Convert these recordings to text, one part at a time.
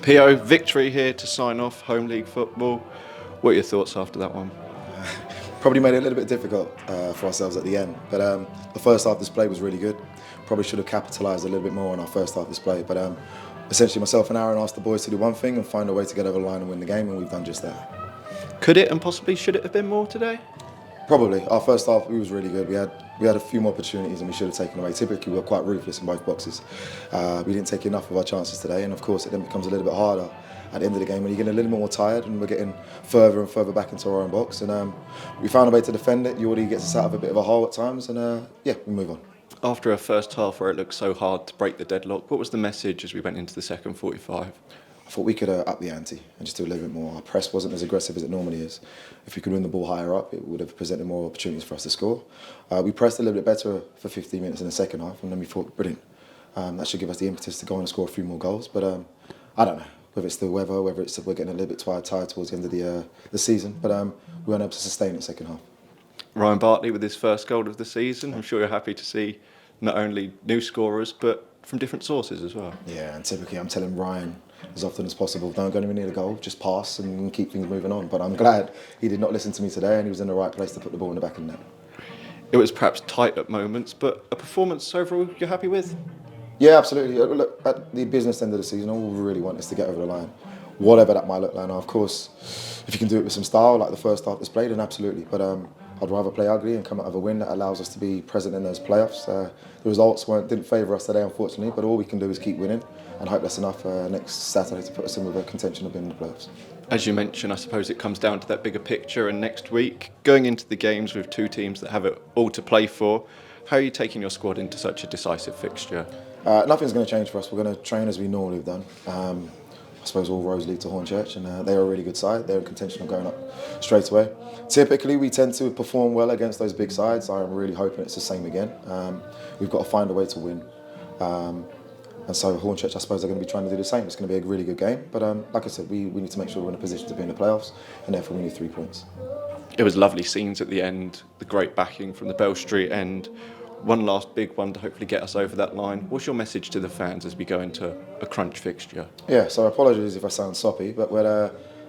PO, victory here to sign off home league football. What are your thoughts after that one? Probably made it a little bit difficult for ourselves at the end. But the first half display was really good. Probably should have capitalised a little bit more on our first half display. But essentially myself and Aaron asked the boys to do one thing and find a way to get over the line and win the game, and we've done just that. Could it and possibly should it have been more today? Probably. Our first half, we was really good. We had a few more opportunities and we should have taken away. Typically, we were quite ruthless in both boxes. We didn't take enough of our chances today, and of course, it then becomes a little bit harder at the end of the game when you're getting a little bit more tired and we're getting further and further back into our own box. And we found a way to defend it. Yordi gets us out of a bit of a hole at times, and yeah, we move on. After a first half where it looked so hard to break the deadlock, what was the message as we went into the second 45? I thought we could up the ante and just do a little bit more. Our press wasn't as aggressive as it normally is. If we could win the ball higher up, it would have presented more opportunities for us to score. We pressed a little bit better for 15 minutes in the second half, and then we thought, brilliant. That should give us the impetus to go on and score a few more goals. But I don't know whether it's the weather, whether it's we're getting a little bit tired towards the end of the season. But we weren't able to sustain it second half. Ryan Bartley with his first goal of the season. I'm sure you're happy to see not only new scorers, but from different sources as well. Yeah, and typically I'm telling Ryan as often as possible, don't go anywhere near the goal, just pass and keep things moving on. But I'm glad he did not listen to me today and he was in the right place to put the ball in the back of the net. It was perhaps tight at moments, but a performance overall you're happy with? Yeah, absolutely. Look, at the business end of the season, all we really want is to get over the line. Whatever that might look like. Now, of course, if you can do it with some style, like the first half display, then absolutely. But I'd rather play ugly and come out of a win that allows us to be present in those playoffs. The results didn't favour us today, unfortunately, but all we can do is keep winning and hope that's enough next Saturday to put us in with a contention of being in the playoffs. As you mentioned, I suppose it comes down to that bigger picture, and next week, going into the games with two teams that have it all to play for, how are you taking your squad into such a decisive fixture? Nothing's going to change for us. We're going to train as we normally have done. I suppose all roads lead to Hornchurch, and they're a really good side. They're in contention of going up straight away. Typically, we tend to perform well against those big sides. I'm really hoping it's the same again. We've got to find a way to win. And so Hornchurch, I suppose, are going to be trying to do the same. It's going to be a really good game. But like I said, we need to make sure we're in a position to be in the playoffs, and therefore we need 3 points. It was lovely scenes at the end, the great backing from the Bell Street end. One last big one to hopefully get us over that line. What's your message to the fans as we go into a crunch fixture? Yeah, so apologies if I sound soppy, but when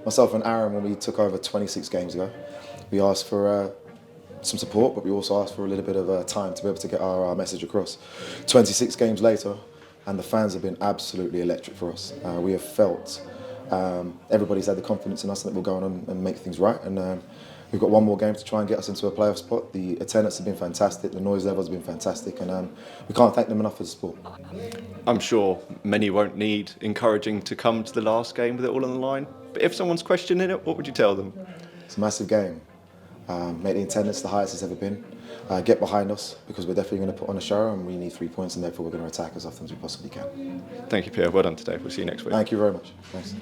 myself and Aaron, when we took over 26 games ago, we asked for some support, but we also asked for a little bit of time to be able to get our message across. 26 games later, and the fans have been absolutely electric for us. We have felt everybody's had the confidence in us that we'll go on and make things right. And we've got one more game to try and get us into a playoff spot. The attendance has been fantastic, the noise levels have been fantastic, and we can't thank them enough for the support. I'm sure many won't need encouraging to come to the last game with it all on the line, but if someone's questioning it, what would you tell them? It's a massive game. Make the attendance the highest it's ever been. Get behind us, because we're definitely going to put on a show, and we need 3 points, and therefore we're going to attack as often as we possibly can. Thank you, Pierre. Well done today. We'll see you next week. Thank you very much. Thanks.